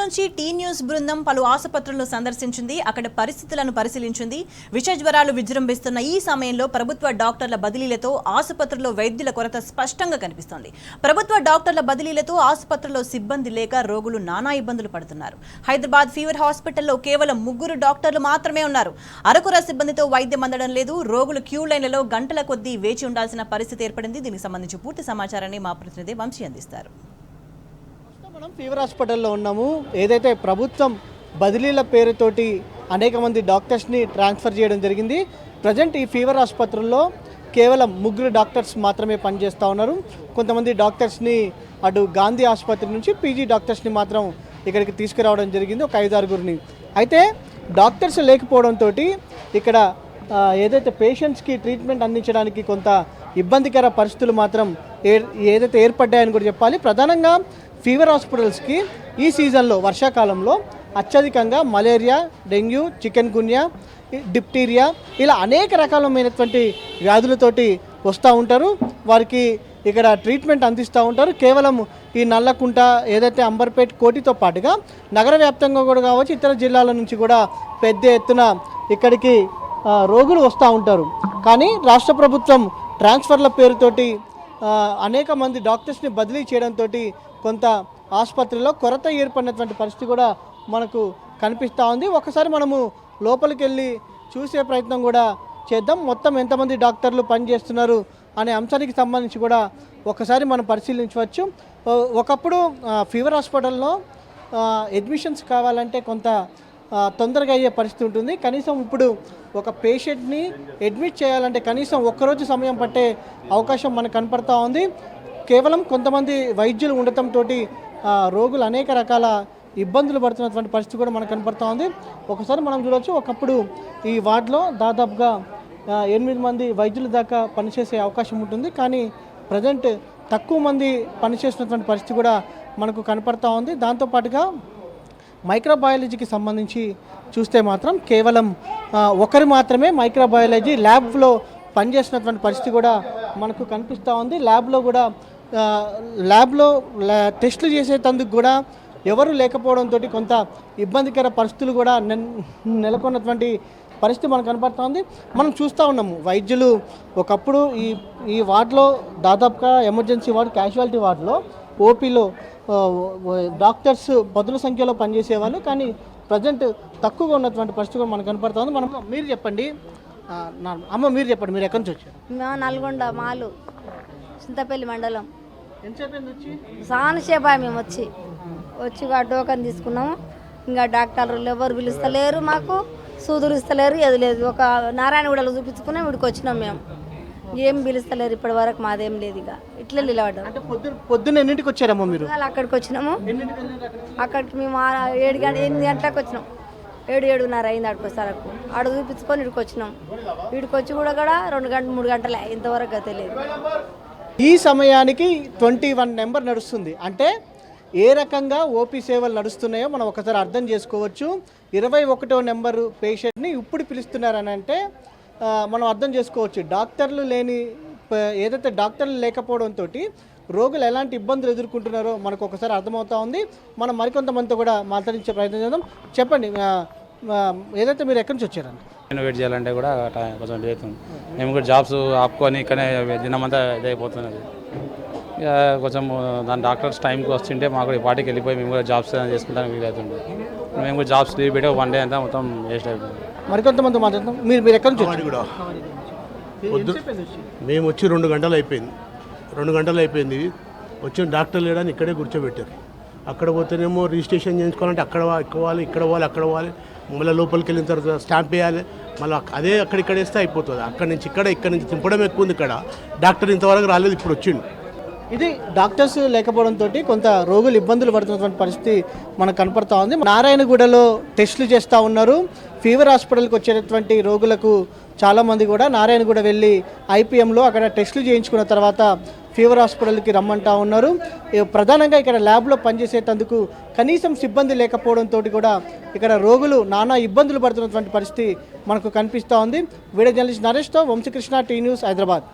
నుంచి tea news బృందం పలు ఆసుపత్రులను సందర్శించింది. అక్కడ పరిస్థితులను పరిశీలించింది. విష జ్వరాలు విజృంభిస్తున్న ఈ సమయంలో ప్రభుత్వ డాక్టర్ల బదిలీలతో ఆసుపత్రుల్లో వైద్యుల కొరత స్పష్టంగా కనిపిస్తోంది. ప్రభుత్వ డాక్టర్ల బదిలీలతో ఆసుపత్రుల్లో సిబ్బంది లేక రోగులు నానా ఇబ్బందులు పడుతున్నారు. హైదరాబాద్ ఫీవర్ హాస్పిటల్లో కేవలం 3 డాక్టర్లు మాత్రమే ఉన్నారు. అరకొర సిబ్బందితో వైద్యం అందడం లేదు. రోగులు క్యూ లైన్లలో గంటల కొద్దీ వేచి ఉండాల్సిన పరిస్థితి ఏర్పడింది. దీనికి సంబంధించి పూర్తి సమాచారాన్ని మా ప్రతినిధి వంశీ అందిస్తారు. మనం ఫీవర్ హాస్పిటల్లో ఉన్నాము. ఏదైతే ప్రభుత్వం బదిలీల పేరుతోటి అనేక మంది డాక్టర్స్ని ట్రాన్స్ఫర్ చేయడం జరిగింది. ప్రజెంట్ ఈ ఫీవర్ ఆసుపత్రుల్లో కేవలం 3 డాక్టర్స్ మాత్రమే పనిచేస్తూ ఉన్నారు. కొంతమంది డాక్టర్స్ని అటు గాంధీ ఆసుపత్రి నుంచి పీజీ డాక్టర్స్ని మాత్రం ఇక్కడికి తీసుకురావడం జరిగింది, ఒక 5-6గురిని. అయితే డాక్టర్స్ లేకపోవడంతో ఇక్కడ ఏదైతే పేషెంట్స్కి ట్రీట్మెంట్ అందించడానికి కొంత ఇబ్బందికర పరిస్థితులు మాత్రం ఏదైతే ఏర్పడ్డాయని కూడా చెప్పాలి. ప్రధానంగా ఫీవర్ హాస్పిటల్స్కి ఈ సీజన్లో వర్షాకాలంలో అత్యధికంగా మలేరియా, డెంగ్యూ, చికెన్ గున్యా, డిప్టీరియా ఇలా అనేక రకాలమైనటువంటి వ్యాధులతోటి వస్తూ ఉంటారు. వారికి ఇక్కడ ట్రీట్మెంట్ అందిస్తూ ఉంటారు. కేవలం ఈ నల్లకుంట, ఏదైతే అంబర్పేట్, కోటితో పాటుగా నగర వ్యాప్తంగా కూడా కావచ్చు, ఇతర జిల్లాల నుంచి కూడా పెద్ద ఎత్తున ఇక్కడికి రోగులు వస్తూ ఉంటారు. కానీ రాష్ట్ర ప్రభుత్వం ట్రాన్స్ఫర్ల పేరుతోటి అనేక మంది డాక్టర్స్ని బదిలీ చేయడంతో కొంత ఆసుపత్రిలో కొరత ఏర్పడినటువంటి పరిస్థితి కూడా మనకు కనిపిస్తూ ఉంది. ఒకసారి మనము లోపలికి వెళ్ళి చూసే ప్రయత్నం కూడా చేద్దాం. మొత్తం ఎంతమంది డాక్టర్లు పనిచేస్తున్నారు అనే అంశానికి సంబంధించి కూడా ఒకసారి మనం పరిశీలించవచ్చు. ఒకప్పుడు ఫీవర్ హాస్పిటల్లో అడ్మిషన్స్ కావాలంటే కొంత తొందరగా అయ్యే పరిస్థితి ఉంటుంది. కనీసం ఇప్పుడు ఒక పేషెంట్ని అడ్మిట్ చేయాలంటే కనీసం ఒక్కరోజు సమయం పట్టే అవకాశం మనకు కనపడతా ఉంది. కేవలం కొంతమంది వైద్యులు ఉండటంతో రోగులు అనేక రకాల ఇబ్బందులు పడుతున్నటువంటి పరిస్థితి కూడా మనకు కనపడతా ఉంది. ఒకసారి మనం చూడవచ్చు, ఒకప్పుడు ఈ వార్డులో దాదాపుగా 8 మంది వైద్యుల దాకా పనిచేసే అవకాశం ఉంటుంది. కానీ ప్రజెంట్ తక్కువ మంది పనిచేస్తున్నటువంటి పరిస్థితి కూడా మనకు కనపడతా ఉంది. దాంతోపాటుగా మైక్రోబయాలజీకి సంబంధించి చూస్తే మాత్రం కేవలం ఒకరు మాత్రమే మైక్రోబయాలజీ ల్యాబ్లో పనిచేస్తున్నటువంటి పరిస్థితి కూడా మనకు కనిపిస్తూ ఉంది. ల్యాబ్లో టెస్టులు చేసేటందుకు కూడా ఎవరు లేకపోవడంతో కొంత ఇబ్బందికర పరిస్థితులు కూడా నెలకొన్నటువంటి పరిస్థితి మనకు కనపడుతూ ఉంది. మనం చూస్తూ ఉన్నాము, వైద్యులు ఒకప్పుడు ఈ వార్డులో దాదాపుగా ఎమర్జెన్సీ వార్డు, క్యాజువాలిటీ వార్డులో ఓపీలో డాక్టర్స్ పదుల సంఖ్యలో పనిచేసేవాళ్ళు. కానీ ప్రజెంట్ తక్కువగా ఉన్నటువంటి పరిస్థితి కూడా మనకు కనపడుతూ ఉంది. మీరు చెప్పండి మీరు ఎక్కడి నుంచి వచ్చారు? నల్గొండ మాలు చింతపల్లి మండలం. ఎంతసేపు వచ్చి? సానసేపా మేము వచ్చి టోకన్ తీసుకున్నాము. ఇంకా డాక్టర్లు ఎవరు పిలుస్తలేరు, మాకు సూదులు ఇస్తలేరు, ఏది లేదు. ఒక నారాయణగూడలో చూపించుకున్నాం, వీడికి వచ్చినాం. మేము ఏం పిలుస్తలేరు ఇప్పటి వరకు, మాదేం లేదు. ఇక ఇట్లా నిలబడ్డాం. పొద్దున్న ఎన్నింటికి వచ్చారమ్మా మీరు? అక్కడికి వచ్చినాము. అక్కడికి మేము 8 గంటలకు వచ్చినాం. 7-7:30 అయింది. అక్కడికి వచ్చేసరకు ఆడ చూపించుకొని ఇక్కడికి వచ్చినాం. వీడికి వచ్చి కూడా 2-3 గంటలే, ఇంతవరకు గతే లేదు. ఈ సమయానికి 21 నెంబర్ నడుస్తుంది. అంటే ఏ రకంగా ఓపీ సేవలు నడుస్తున్నాయో మనం ఒకసారి అర్థం చేసుకోవచ్చు. 21వ నెంబరు పేషెంట్ని ఇప్పుడు పిలుస్తున్నారని అంటే మనం అర్థం చేసుకోవచ్చు. డాక్టర్లు ఏదైతే డాక్టర్లు లేకపోవడంతో రోగులు ఎలాంటి ఇబ్బందులు ఎదుర్కొంటున్నారో మనకు ఒకసారి అర్థమవుతా ఉంది. మనం మరికొంతమందితో కూడా మాట్లాడించే ప్రయత్నం చేద్దాం. చెప్పండి, ఏదైతే మీరు ఎక్కడి నుంచి వచ్చారండి? నేను వెయిట్ చేయాలంటే కూడా కొంచెం లేట్ అవుతుంది. మేము కూడా జాబ్స్ ఆపుకొని ఇక్కడనే దినమంతా ఇదైపోతున్నది. ఇక కొంచెం దాని డాక్టర్స్ టైంకి వస్తుంటే మాకు కూడా ఈ పార్టీకి వెళ్ళిపోయి మేము కూడా జాబ్స్ చేసుకుంటానికి వీలవుతుంది. మేము కూడా జాబ్స్ లీవ్ పెట్టి 1 డే అంతా మొత్తం వేస్ట్ అయిపోతుంది. మరికొంతమంది మాట్లాడతాం. మీరు ఎక్కడి నుంచి కూడా మేము వచ్చి 2 గంటలు అయిపోయింది. 2 గంటలు అయిపోయింది. వచ్చిన డాక్టర్ లేడని ఇక్కడే కూర్చోబెట్టారు. అక్కడ పోతేనేమో రిజిస్ట్రేషన్ చేయించుకోవాలంటే అక్కడ పోవాలి. మళ్ళీ లోపలికి వెళ్ళిన తర్వాత స్టాంప్ వేయాలి. మళ్ళీ అదే అక్కడిక్కడ వేస్తే అయిపోతుంది. అక్కడి నుంచి తింపడం ఎక్కువ ఉంది. ఇక్కడ డాక్టర్ ఇంతవరకు రాలేదు, ఇప్పుడు వచ్చిండు. ఇది డాక్టర్స్ లేకపోవడంతో కొంత రోగులు ఇబ్బందులు పడుతున్నటువంటి పరిస్థితి మనకు కనపడతా ఉంది. నారాయణగూడలో టెస్టులు చేస్తూ ఉన్నారు. ఫీవర్ హాస్పిటల్కి వచ్చేటటువంటి రోగులకు చాలామంది కూడా నారాయణగూడ వెళ్ళి ఐపీఎంలో అక్కడ టెస్టులు చేయించుకున్న తర్వాత ఫీవర్ హాస్పిటల్కి రమ్మంటా ఉన్నారు. ప్రధానంగా ఇక్కడ ల్యాబ్లో పనిచేసేటందుకు కనీసం సిబ్బంది లేకపోవడంతో కూడా ఇక్కడ రోగులు నానా ఇబ్బందులు పడుతున్నటువంటి పరిస్థితి మనకు కనిపిస్తూ ఉంది. వీడియో జర్నలిస్ట్ నరేష్తో వంశీకృష్ణ, టీ న్యూస్, హైదరాబాద్.